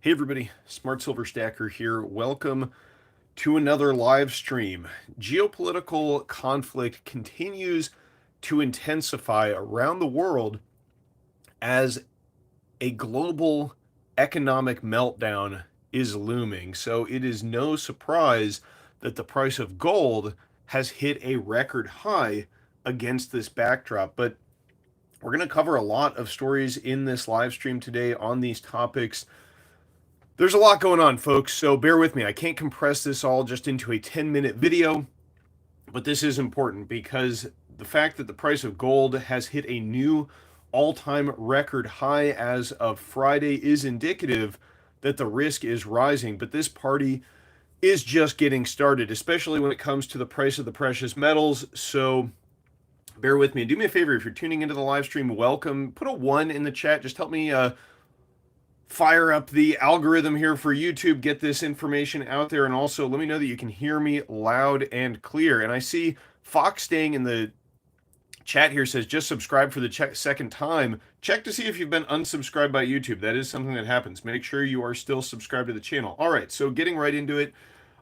Hey everybody, Smart Silver Stacker here. Welcome to another live stream. Geopolitical conflict continues to intensify around the world as a global economic meltdown is looming. So it is no surprise that the price of gold has hit a record high against this backdrop. But we're going to cover a lot of stories in this live stream today on these topics. There's a lot going on, folks, so bear with me. I can't compress this all just into a 10-minute video, but this is important because the fact that the price of gold has hit a new all-time record high as of Friday is indicative that the risk is rising, but this party is just getting started, especially when it comes to the price of the precious metals. So bear with me and do me a favor. If you're tuning into the live stream, welcome. Put a 1 in the chat. Just help me fire up the algorithm here for YouTube, get this information out there, and also let me know that you can hear me loud and clear. And I see Fox staying in the chat here says, just subscribe for the second time. Check to see if you've been unsubscribed by YouTube. That is something that happens. Make sure you are still subscribed to the channel. All right, so getting right into it.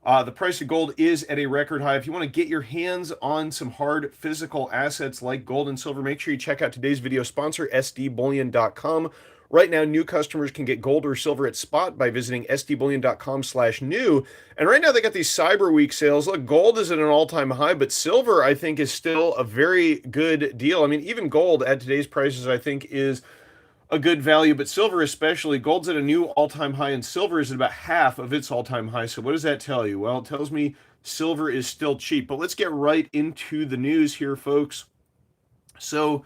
The price of gold is at a record high. If you want to get your hands on some hard physical assets like gold and silver, make sure you check out today's video sponsor, sdbullion.com. Right now, new customers can get gold or silver at spot by visiting sdbullion.com/new. And right now, they got these Cyber Week sales. Look, gold is at an all-time high, but silver, I think, is still a very good deal. I mean, even gold at today's prices, I think, is a good value, but silver especially. Gold's at a new all-time high, and silver is at about half of its all-time high. So what does that tell you? Well, it tells me silver is still cheap. But let's get right into the news here, folks. So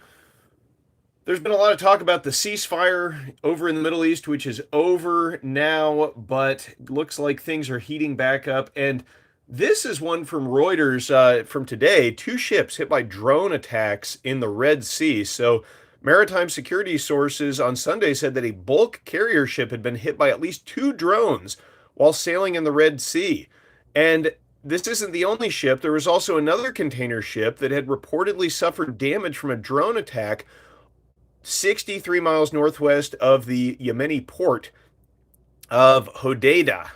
there's been a lot of talk about the ceasefire over in the Middle East, which is over now, but looks like things are heating back up. And this is one from Reuters from today. 2 ships hit by drone attacks in the Red Sea. So maritime security sources on Sunday said that a bulk carrier ship had been hit by at least 2 drones while sailing in the Red Sea. And this isn't the only ship. There was also another container ship that had reportedly suffered damage from a drone attack 63 miles northwest of the Yemeni port of Hodeidah.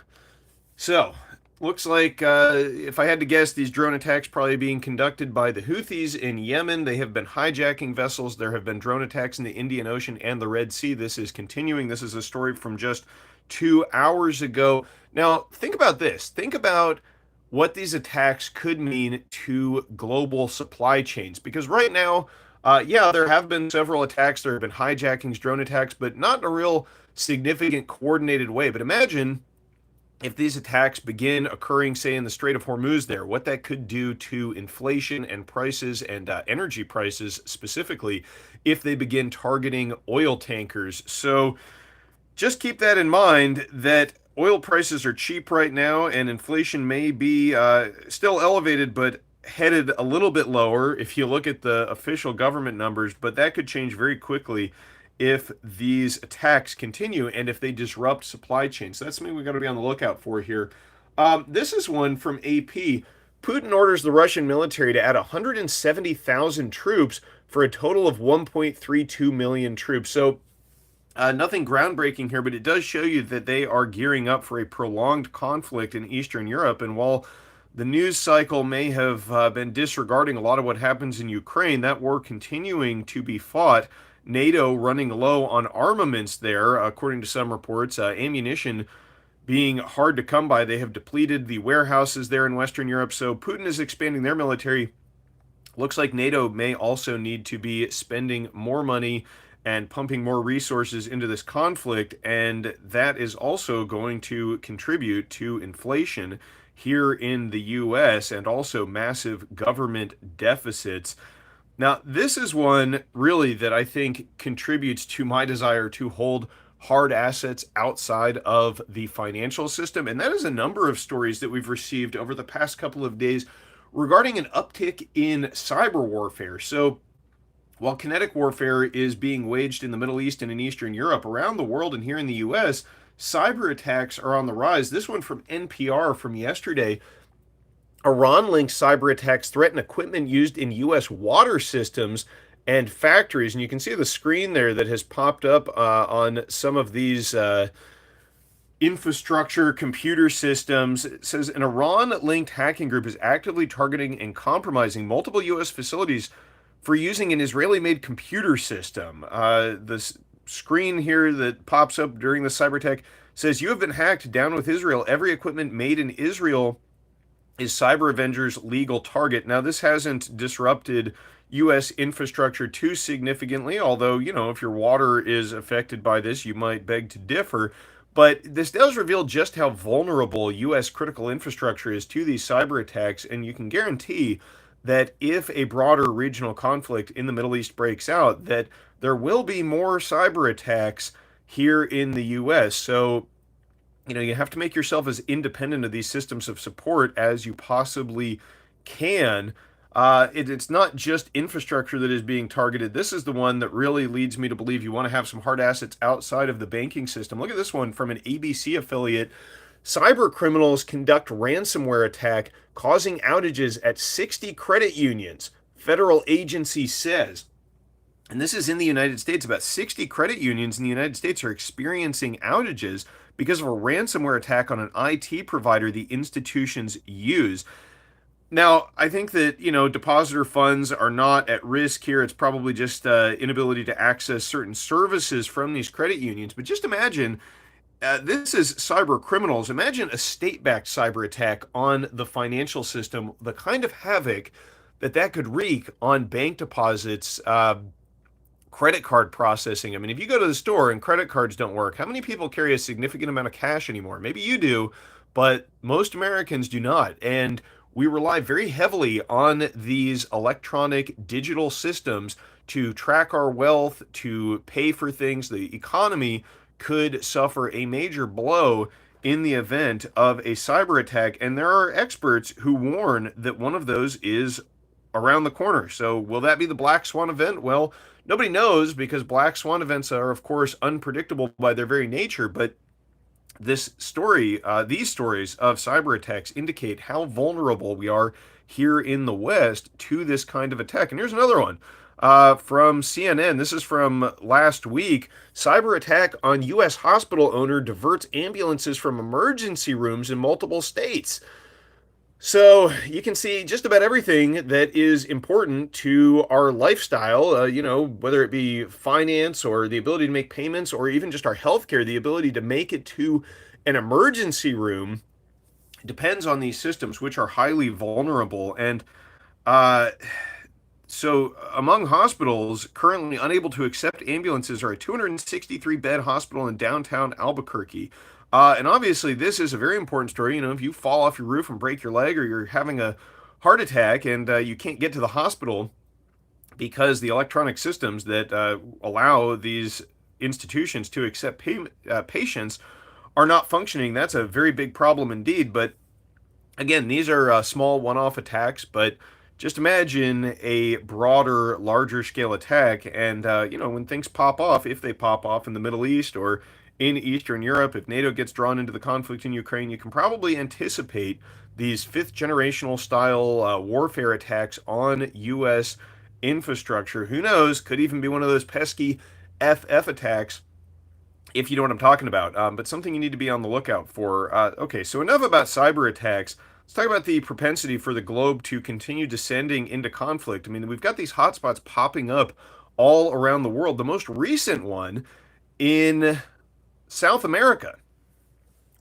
So, looks like, if I had to guess, these drone attacks probably being conducted by the Houthis in Yemen. They have been hijacking vessels. There have been drone attacks in the Indian Ocean and the Red Sea. This is continuing. This is a story from just 2 hours ago. Now, think about this. Think about what these attacks could mean to global supply chains. Because right now, yeah, there have been several attacks. There have been hijackings, drone attacks, but not in a real significant coordinated way. But imagine if these attacks begin occurring, say, in the Strait of Hormuz there, what that could do to inflation and prices and energy prices specifically if they begin targeting oil tankers. So just keep that in mind, that oil prices are cheap right now and inflation may be still elevated, but headed a little bit lower if you look at the official government numbers, but that could change very quickly if these attacks continue and if they disrupt supply chains. So that's something we got to be on the lookout for here. This is one from AP. Putin orders the Russian military to add 170,000 troops for a total of 1.32 million troops. So nothing groundbreaking here, but it does show you that they are gearing up for a prolonged conflict in Eastern Europe. And while the news cycle may have been disregarding a lot of what happens in Ukraine, that war continuing to be fought, NATO running low on armaments there, according to some reports, ammunition being hard to come by. They have depleted the warehouses there in Western Europe, so Putin is expanding their military. Looks like NATO may also need to be spending more money and pumping more resources into this conflict, and that is also going to contribute to inflation here in the US and also massive government deficits. Now, this is one really that I think contributes to my desire to hold hard assets outside of the financial system, and that is a number of stories that we've received over the past couple of days regarding an uptick in cyber warfare. So while kinetic warfare is being waged in the Middle East and in Eastern Europe, around the world and here in the US, cyber attacks are on the rise. This one from NPR from yesterday. Iran-linked cyber attacks threaten equipment used in U.S. water systems and factories. And you can see the screen there that has popped up on some of these infrastructure, computer systems. It says an Iran-linked hacking group is actively targeting and compromising multiple U.S. facilities for using an Israeli-made computer system. The screen here that pops up during the cyber attack says you have been hacked. Down with Israel. Every equipment made in Israel is Cyber Avenger's legal target. Now, this hasn't disrupted U.S. infrastructure too significantly, although, if your water is affected by this, you might beg to differ. But this does reveal just how vulnerable U.S. critical infrastructure is to these cyber attacks, and you can guarantee that if a broader regional conflict in the Middle East breaks out, that there will be more cyber attacks here in the U.S. So you have to make yourself as independent of these systems of support as you possibly can. It's not just infrastructure that is being targeted. This is the one that really leads me to believe you want to have some hard assets outside of the banking system. Look at this one from an ABC affiliate. Cyber criminals conduct ransomware attack causing outages at 60 credit unions, federal agency says. And this is in the United States. About 60 credit unions in the United States are experiencing outages because of a ransomware attack on an IT provider the institutions use. Now, I think that, depositor funds are not at risk here. It's probably just inability to access certain services from these credit unions. But just imagine, this is cyber criminals. Imagine a state-backed cyber attack on the financial system, the kind of havoc that could wreak on bank deposits, credit card processing. I mean, if you go to the store and credit cards don't work, how many people carry a significant amount of cash anymore? Maybe you do, but most Americans do not. And we rely very heavily on these electronic digital systems to track our wealth, to pay for things. The economy could suffer a major blow in the event of a cyber attack. And there are experts who warn that one of those is around the corner. So will that be the black swan event? Well, nobody knows, because black swan events are, of course, unpredictable by their very nature. But these stories of cyber attacks indicate how vulnerable we are here in the West to this kind of attack. And here's another one from CNN. This is from last week. Cyber attack on U.S. hospital owner diverts ambulances from emergency rooms in multiple states. So you can see just about everything that is important to our lifestyle, whether it be finance or the ability to make payments, or even just our healthcare, the ability to make it to an emergency room depends on these systems, which are highly vulnerable. And so among hospitals currently unable to accept ambulances are a 263-bed hospital in downtown Albuquerque. And obviously, this is a very important story. If you fall off your roof and break your leg, or you're having a heart attack and you can't get to the hospital because the electronic systems that allow these institutions to accept patients are not functioning, that's a very big problem indeed. But again, these are small one-off attacks, but just imagine a broader, larger scale attack. And, when things pop off, if they pop off in the Middle East or in Eastern Europe, if NATO gets drawn into the conflict in Ukraine, you can probably anticipate these fifth generational style warfare attacks on U.S. infrastructure. Who knows? Could even be one of those pesky FF attacks, if you know what I'm talking about. But something you need to be on the lookout for. Okay, so enough about cyber attacks. Let's talk about the propensity for the globe to continue descending into conflict. I mean, we've got these hotspots popping up all around the world. The most recent one in South America,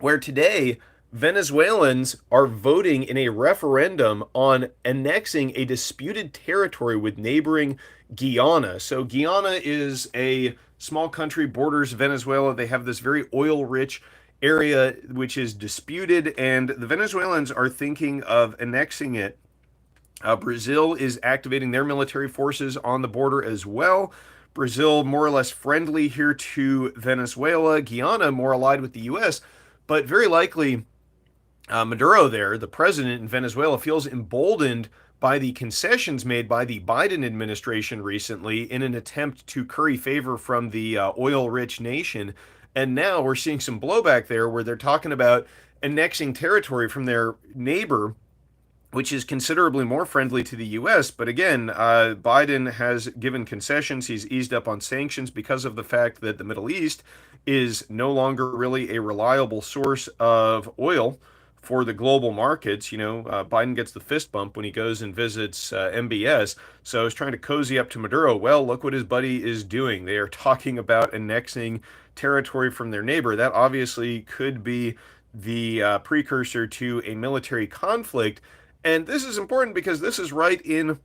where today Venezuelans are voting in a referendum on annexing a disputed territory with neighboring Guyana. So Guyana is a small country, borders Venezuela. They have this very oil-rich area which is disputed, and the Venezuelans are thinking of annexing it. Brazil is activating their military forces on the border as well. Brazil more or less friendly here to Venezuela. Guyana more allied with the U.S., but very likely Maduro there, the president in Venezuela, feels emboldened by the concessions made by the Biden administration recently in an attempt to curry favor from the oil-rich nation. And now we're seeing some blowback there where they're talking about annexing territory from their neighbor which is considerably more friendly to the US. But again, Biden has given concessions. He's eased up on sanctions because of the fact that the Middle East is no longer really a reliable source of oil for the global markets. Biden gets the fist bump when he goes and visits MBS. So he's trying to cozy up to Maduro. Well, look what his buddy is doing. They are talking about annexing territory from their neighbor. That obviously could be the precursor to a military conflict. And this is important because this is right in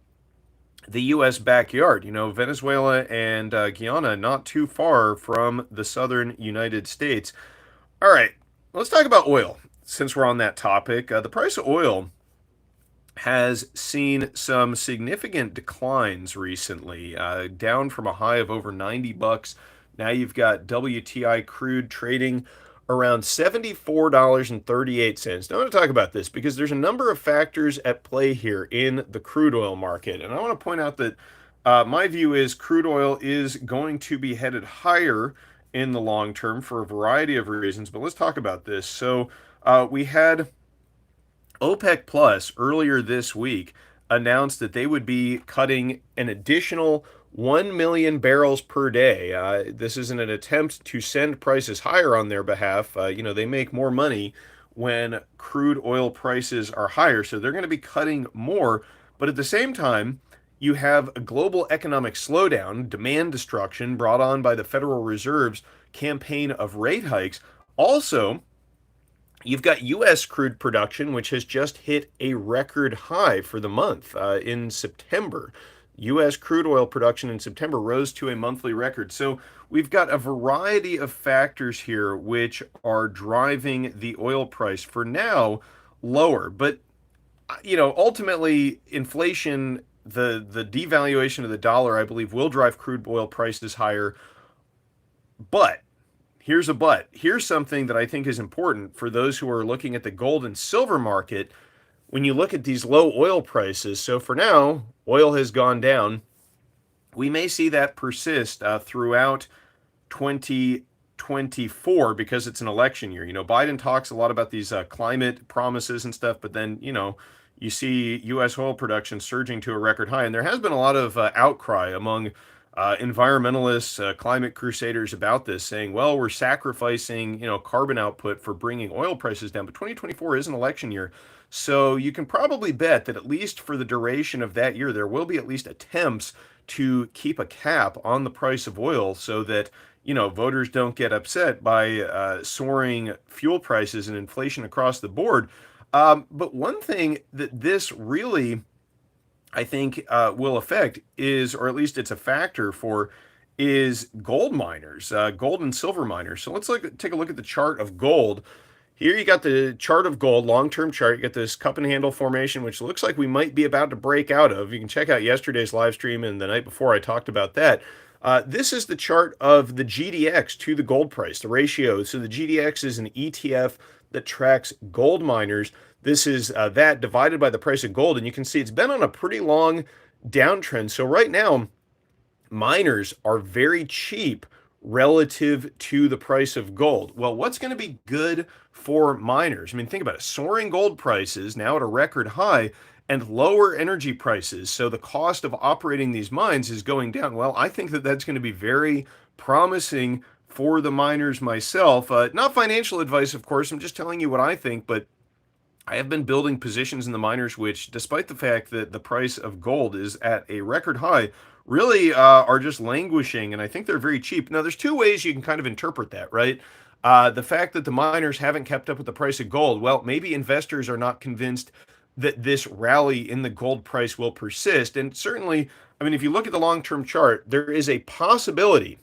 the U.S. backyard. Venezuela and Guyana, not too far from the southern United States. All right, let's talk about oil since we're on that topic. The price of oil has seen some significant declines recently, down from a high of over $90. Now you've got WTI crude trading around $74.38. Now I want to talk about this because there's a number of factors at play here in the crude oil market. And I want to point out that my view is crude oil is going to be headed higher in the long term for a variety of reasons. But let's talk about this. So we had OPEC Plus earlier this week announced that they would be cutting an additional 1 million barrels per day. This is in an attempt to send prices higher on their behalf. They make more money when crude oil prices are higher, so they're going to be cutting more. But at the same time, you have a global economic slowdown, demand destruction brought on by the Federal Reserve's campaign of rate hikes. Also, you've got U.S. crude production, which has just hit a record high for the month in September. U.S. crude oil production in September rose to a monthly record. So we've got a variety of factors here which are driving the oil price for now lower. But, ultimately, inflation, the devaluation of the dollar, I believe, will drive crude oil prices higher. But here's a but. Here's something that I think is important for those who are looking at the gold and silver market. When you look at these low oil prices, so for now, oil has gone down. We may see that persist throughout 2024 because it's an election year. Biden talks a lot about these climate promises and stuff, but then, you see U.S. oil production surging to a record high. And there has been a lot of outcry among environmentalists, climate crusaders about this, saying, well, we're sacrificing, carbon output for bringing oil prices down. But 2024 is an election year. So you can probably bet that at least for the duration of that year, there will be at least attempts to keep a cap on the price of oil so that, voters don't get upset by soaring fuel prices and inflation across the board. But one thing that this really, I think, will affect is, or at least it's a factor for, is gold miners, gold and silver miners. So let's take a look at the chart of gold. Here you got the chart of gold, long-term chart. You got this cup and handle formation, which looks like we might be about to break out of. You can check out yesterday's live stream, and the night before I talked about that. This is the chart of the GDX to the gold price, the ratio. So the GDX is an ETF that tracks gold miners. This is that divided by the price of gold, and you can see it's been on a pretty long downtrend. So right now, miners are very cheap relative to the price of gold. Well, what's going to be good for miners? I mean, think about it. Soaring gold prices now at a record high and lower energy prices. So the cost of operating these mines is going down. Well, I think that that's going to be very promising for the miners myself. Not financial advice, of course. I'm just telling you what I think, but I have been building positions in the miners, which, despite the fact that the price of gold is at a record high, really are just languishing, and I think they're very cheap. Now, there's two ways you can kind of interpret that, right? The fact that the miners haven't kept up with the price of gold, well, maybe investors are not convinced that this rally in the gold price will persist. And certainly, I mean, if you look at the long-term chart, there is a possibility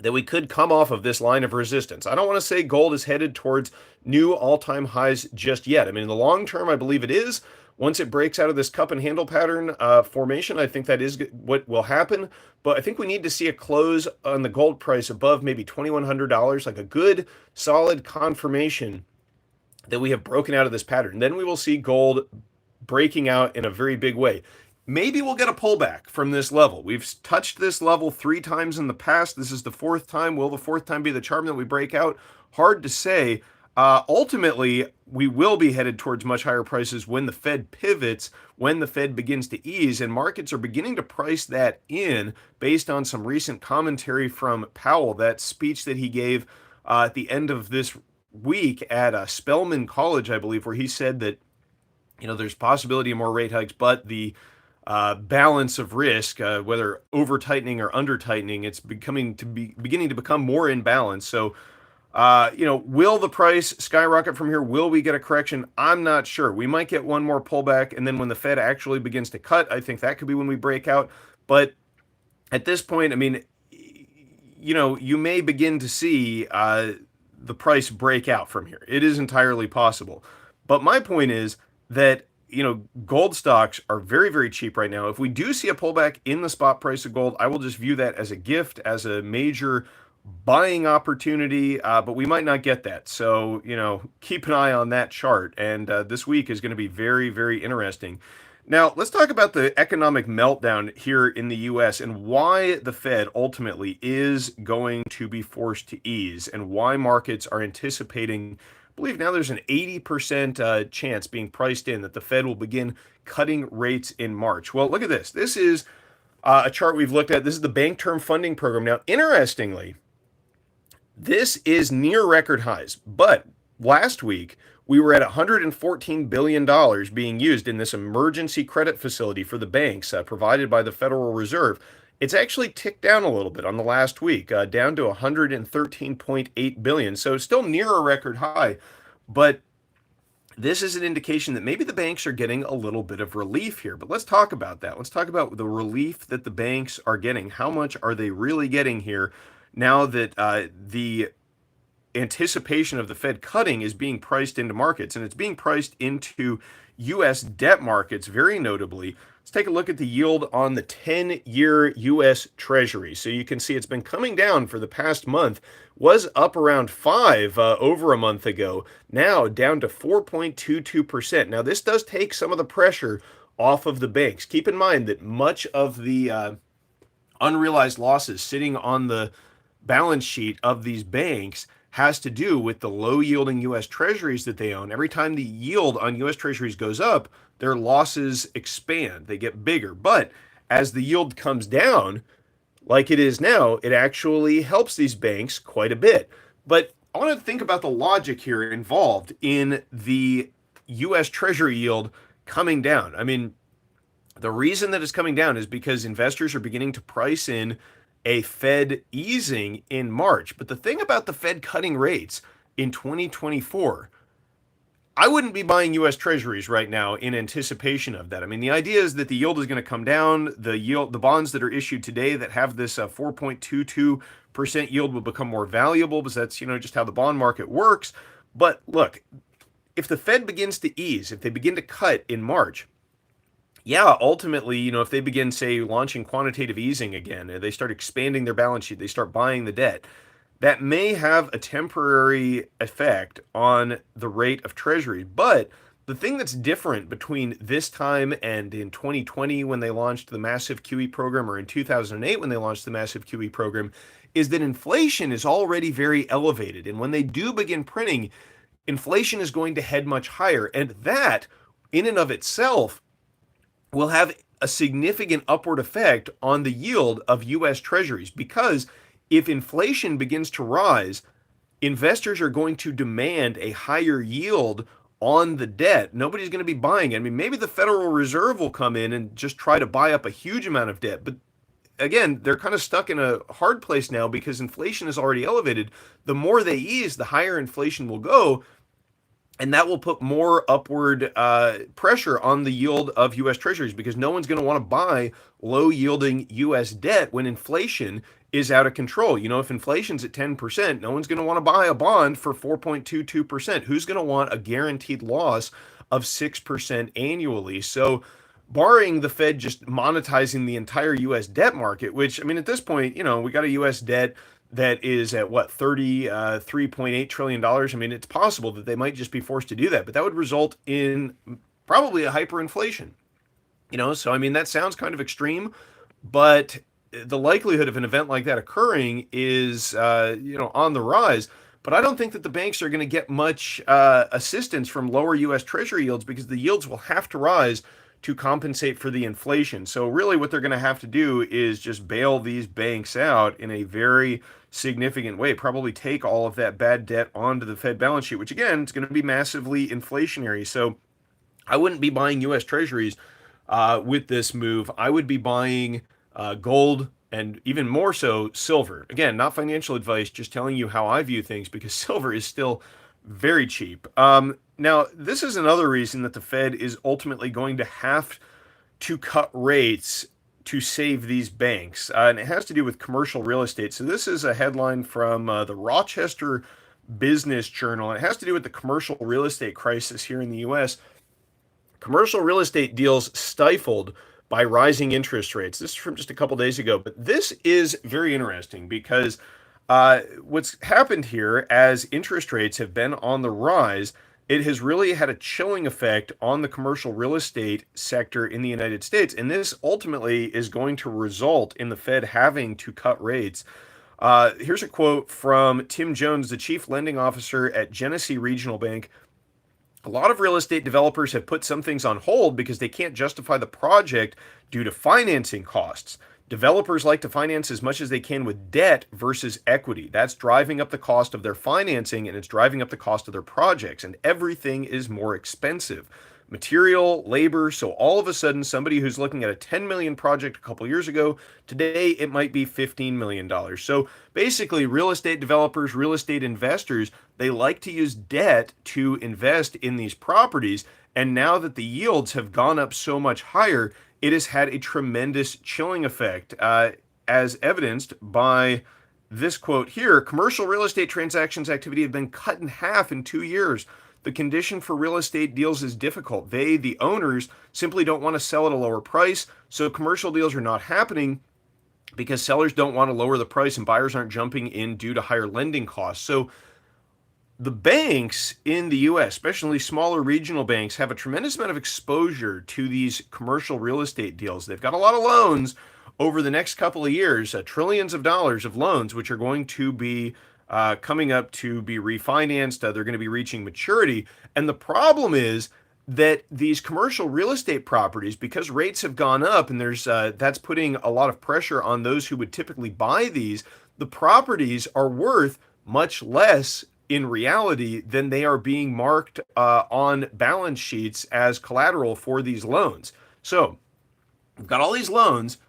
that we could come off of this line of resistance. I don't want to say gold is headed towards new all-time highs just yet. I mean, in the long term, I believe it is. Once it breaks out of this cup and handle pattern formation, I think that is what will happen. But I think we need to see a close on the gold price above maybe $2,100, like a good, solid confirmation that we have broken out of this pattern. Then we will see gold breaking out in a very big way. Maybe we'll get a pullback from this level. We've touched this level 3 times in the past. This is the 4th time. Will the 4th time be the charm that we break out? Hard to say. Ultimately, we will be headed towards much higher prices when the Fed pivots, when the Fed begins to ease, and markets are beginning to price that in based on some recent commentary from Powell, that speech that he gave at the end of this week at Spelman College, I believe, where he said that there's possibility of more rate hikes, but the balance of risk, whether over tightening or under tightening, it's beginning to become more in balance. So will the price skyrocket from here? Will we get a correction? I'm not sure. We might get one more pullback, and then when the Fed actually begins to cut, I think that could be when we break out. But at this point, I mean, you may begin to see the price break out from here. It is entirely possible. But my point is that, gold stocks are very, very cheap right now. If we do see a pullback in the spot price of gold, I will just view that as a gift, as a major buying opportunity, but we might not get that. So, keep an eye on that chart. And this week is going to be very, very interesting. Now, let's talk about the economic meltdown here in the US and why the Fed ultimately is going to be forced to ease, and why markets are anticipating. I believe now there's an 80% chance being priced in that the Fed will begin cutting rates in March. Well, look at this. This is a chart we've looked at. This is the Bank Term Funding Program. Now, interestingly, this is near record highs, but last week we were at $114 billion being used in this emergency credit facility for the banks provided by the Federal Reserve. It's actually ticked down a little bit on the last week, down to 113.8 billion. So still near a record high, but this is an indication that maybe the banks are getting a little bit of relief here. But let's talk about that. Let's talk about the relief that the banks are getting. How much are they really getting here now that the anticipation of the Fed cutting is being priced into markets, and it's being priced into U.S. debt markets very notably. Let's take a look at the yield on the 10-year U.S. Treasury. So you can see it's been coming down for the past month, was up around 5 over a month ago, now down to 4.22%. Now this does take some of the pressure off of the banks. Keep in mind that much of the unrealized losses sitting on the balance sheet of these banks has to do with the low yielding US Treasuries that they own. Every time the yield on US Treasuries goes up, their losses expand, they get bigger. But as the yield comes down, like it is now, it actually helps these banks quite a bit. But I want to think about the logic here involved in the US Treasury yield coming down. I mean, the reason that it's coming down is because investors are beginning to price in a Fed easing in March. But the thing about the Fed cutting rates in 2024, I wouldn't be buying US Treasuries right now in anticipation of that. I mean, the idea is that the yield is going to come down. The bonds that are issued today that have this 4.22% yield will become more valuable, because that's, just how the bond market works. But look, if the Fed begins to ease, if they begin to cut in March, yeah, ultimately, if they begin, say, launching quantitative easing again, they start expanding their balance sheet, they start buying the debt, that may have a temporary effect on the rate of Treasury. But the thing that's different between this time and in 2020 when they launched the massive QE program, or in 2008 when they launched the massive QE program, is that inflation is already very elevated. And when they do begin printing, inflation is going to head much higher. And that, in and of itself, will have a significant upward effect on the yield of US Treasuries, because if inflation begins to rise, investors are going to demand a higher yield on the debt. Nobody's going to be buying it. I mean, maybe the Federal Reserve will come in and just try to buy up a huge amount of debt, but again, they're kind of stuck in a hard place now because inflation is already elevated. The more they ease, the higher inflation will go, and that will put more upward pressure on the yield of US Treasuries, because no one's going to want to buy low yielding US debt when inflation is out of control. If inflation's at 10%, no one's going to want to buy a bond for 4.22%. Who's going to want a guaranteed loss of 6% annually? So, barring the Fed just monetizing the entire US debt market, which, I mean, at this point, we got a US debt that is at what, $33.8 trillion. I mean, it's possible that they might just be forced to do that, but that would result in probably a hyperinflation. So I mean, that sounds kind of extreme, but the likelihood of an event like that occurring is on the rise. But I don't think that the banks are going to get much assistance from lower U.S. Treasury yields because the yields will have to rise to compensate for the inflation. So really what they're going to have to do is just bail these banks out in a very significant way, probably take all of that bad debt onto the Fed balance sheet, which again, is going to be massively inflationary. So I wouldn't be buying U.S. Treasuries with this move. I would be buying gold and even more so silver. Again, not financial advice, just telling you how I view things because silver is still very cheap. Now, this is another reason that the Fed is ultimately going to have to cut rates to save these banks, and it has to do with commercial real estate. So this is a headline from the Rochester Business Journal. It has to do with the commercial real estate crisis here in the U.S. Commercial real estate deals stifled by rising interest rates. This is from just a couple days ago, but this is very interesting because what's happened here as interest rates have been on the rise, it has really had a chilling effect on the commercial real estate sector in the United States. And this ultimately is going to result in the Fed having to cut rates. Here's a quote from Tim Jones, the chief lending officer at Genesee Regional Bank. A lot of real estate developers have put some things on hold because they can't justify the project due to financing costs. Developers like to finance as much as they can with debt versus equity. That's driving up the cost of their financing and it's driving up the cost of their projects, and everything is more expensive. Material, labor, so all of a sudden somebody who's looking at a 10 million project a couple years ago, today it might be $15 million. So basically real estate developers, real estate investors, they like to use debt to invest in these properties, and now that the yields have gone up so much higher, it has had a tremendous chilling effect, as evidenced by this quote here. Commercial real estate transactions activity have been cut in half in 2 years. The condition for real estate deals is difficult. They, the owners, simply don't want to sell at a lower price, so commercial deals are not happening because sellers don't want to lower the price and buyers aren't jumping in due to higher lending costs. So the banks in the US, especially smaller regional banks, have a tremendous amount of exposure to these commercial real estate deals. They've got a lot of loans over the next couple of years, trillions of dollars of loans, which are going to be coming up to be refinanced. They're going to be reaching maturity. And the problem is that these commercial real estate properties, because rates have gone up and there's that's putting a lot of pressure on those who would typically buy these, the properties are worth much less in reality than they are being marked on balance sheets as collateral for these loans. So we've got all these loans.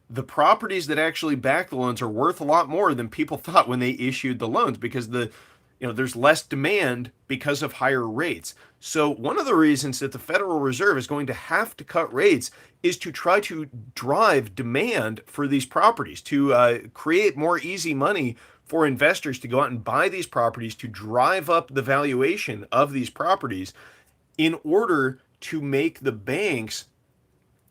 The properties that actually back the loans are worth a lot more than people thought when they issued the loans because there's less demand because of higher rates. So one of the reasons that the Federal Reserve is going to have to cut rates is to try to drive demand for these properties, to create more easy money for investors to go out and buy these properties, to drive up the valuation of these properties in order to make the banks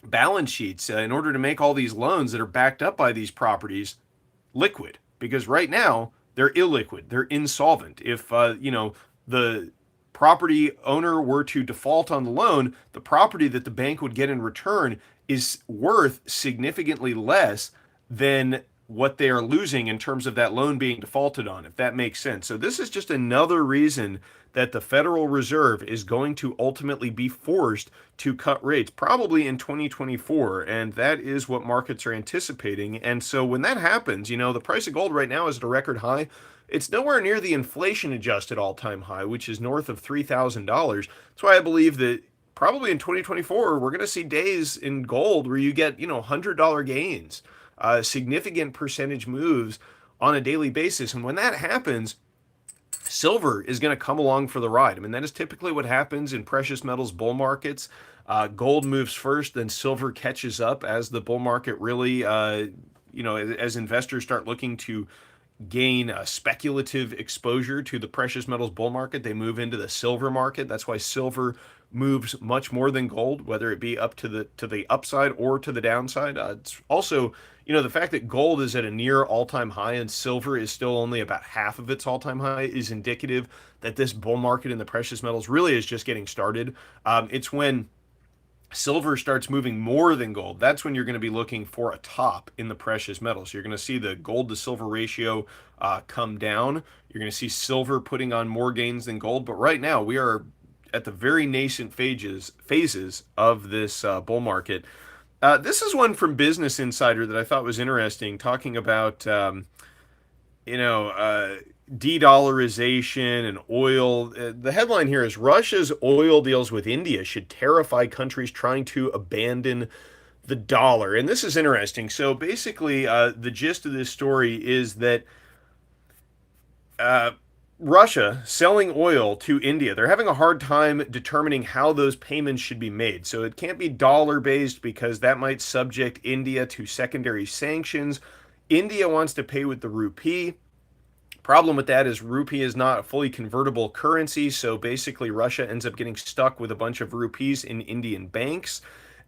balance sheets, in order to make all these loans that are backed up by these properties liquid, because right now they're illiquid, they're insolvent. If the property owner were to default on the loan, the property that the bank would get in return is worth significantly less than what they are losing in terms of that loan being defaulted on, if that makes sense. So this is just another reason that the Federal Reserve is going to ultimately be forced to cut rates, probably in 2024, and that is what markets are anticipating. And so when that happens, the price of gold right now is at a record high. It's nowhere near the inflation-adjusted all-time high, which is north of $3,000. That's why I believe that probably in 2024, we're going to see days in gold where you get, $100 gains, significant percentage moves on a daily basis. And when that happens, silver is going to come along for the ride. I mean, that is typically what happens in precious metals bull markets. Gold moves first, then silver catches up as the bull market really, as investors start looking to gain speculative exposure to the precious metals bull market, they move into the silver market. That's why silver moves much more than gold, whether it be up to the upside or to the downside. It's also, the fact that gold is at a near all-time high and silver is still only about half of its all-time high is indicative that this bull market in the precious metals really is just getting started. It's when silver starts moving more than gold, that's when you're going to be looking for a top in the precious metals. You're going to see the gold to silver ratio come down. You're going to see silver putting on more gains than gold. But right now, we are at the very nascent phases of this bull market. This is one from Business Insider that I thought was interesting, talking about you know, de-dollarization and oil. The headline here is Russia's oil deals with India should terrify countries trying to abandon the dollar. And this is interesting. So basically, the gist of this story is that uh, Russia selling oil to India, they're having a hard time determining how those payments should be made. So it can't be dollar based because that might subject India to secondary sanctions. India wants to pay with the rupee. Problem with that is rupee is not a fully convertible currency, so basically Russia ends up getting stuck with a bunch of rupees in Indian banks,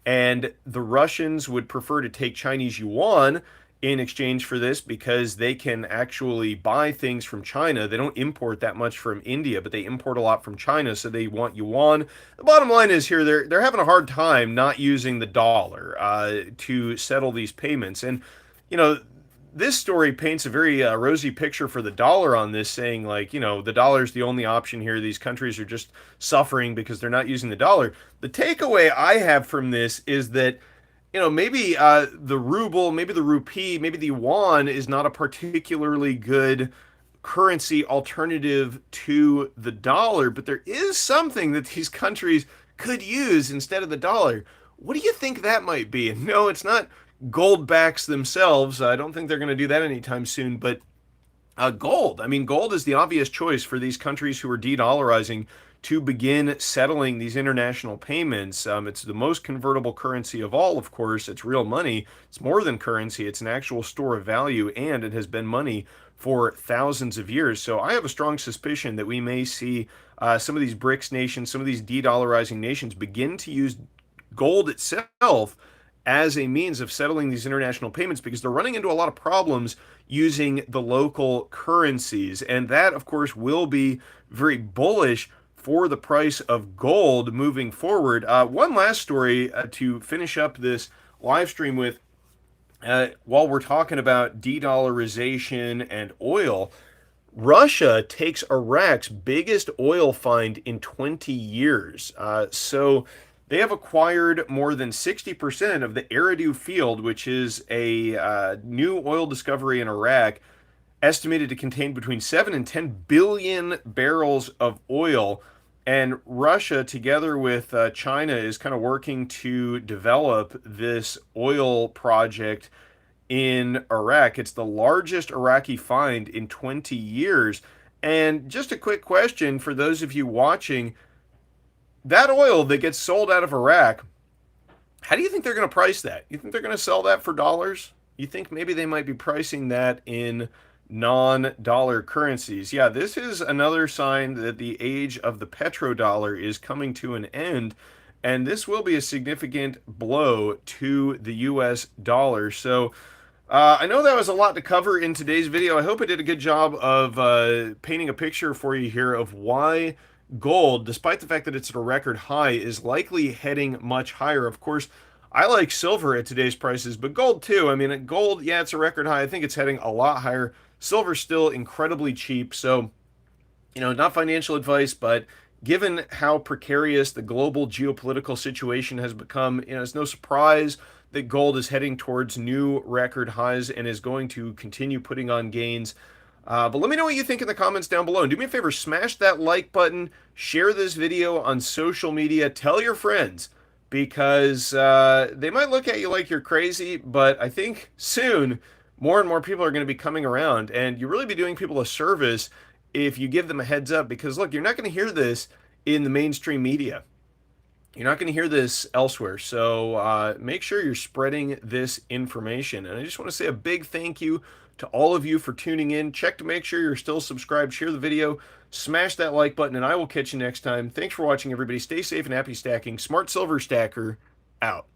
and the Russians would prefer to take Chinese yuan in exchange for this because they can actually buy things from China. They don't import that much from India, but they import a lot from China, so they want yuan. The bottom line is here they're having a hard time not using the dollar to settle these payments, and you know this story paints a very rosy picture for the dollar on this, saying like, the dollar is the only option here. These countries are just suffering because they're not using the dollar. The takeaway I have from this is that, maybe the ruble, maybe the rupee, maybe the yuan is not a particularly good currency alternative to the dollar, but there is something that these countries could use instead of the dollar. What do you think that might be? And no, it's not gold backs themselves. I don't think they're going to do that anytime soon, but gold. I mean, gold is the obvious choice for these countries who are de-dollarizing to begin settling these international payments. It's the most convertible currency of all, of course. It's real money. It's more than currency. It's an actual store of value, and it has been money for thousands of years. So I have a strong suspicion that we may see some of these BRICS nations, some of these de-dollarizing nations begin to use gold itself as a means of settling these international payments because they're running into a lot of problems using the local currencies. And that, of course, will be very bullish for the price of gold moving forward. One last story to finish up this live stream with. While we're talking about de-dollarization and oil, Russia takes Iraq's biggest oil find in 20 years. So they have acquired more than 60% of the Eridu field, which is a new oil discovery in Iraq, estimated to contain between 7 and 10 billion barrels of oil. And Russia, together with China, is kind of working to develop this oil project in Iraq. It's the largest Iraqi find in 20 years. And just a quick question for those of you watching, that oil that gets sold out of Iraq, how do you think they're going to price that? You think they're going to sell that for dollars? You think maybe they might be pricing that in non-dollar currencies? Yeah, this is another sign that the age of the petrodollar is coming to an end, and this will be a significant blow to the US dollar. So I know that was a lot to cover in today's video. I hope I did a good job of painting a picture for you here of why gold, despite the fact that it's at a record high, is likely heading much higher. Of course, I like silver at today's prices, but gold too. I mean, gold, yeah, it's a record high. I think it's heading a lot higher. Silver's still incredibly cheap. So, not financial advice, but given how precarious the global geopolitical situation has become, it's no surprise that gold is heading towards new record highs and is going to continue putting on gains. But let me know what you think in the comments down below. And do me a favor, smash that like button, share this video on social media, tell your friends, because they might look at you like you're crazy, but I think soon more and more people are going to be coming around, and you really be doing people a service if you give them a heads up, because look, you're not going to hear this in the mainstream media. You're not going to hear this elsewhere, so make sure you're spreading this information. And I just want to say a big thank you to all of you for tuning in. Check to make sure you're still subscribed. Share the video, smash that like button, and I will catch you next time. Thanks for watching, everybody. Stay safe and happy stacking. Smart Silver Stacker, out.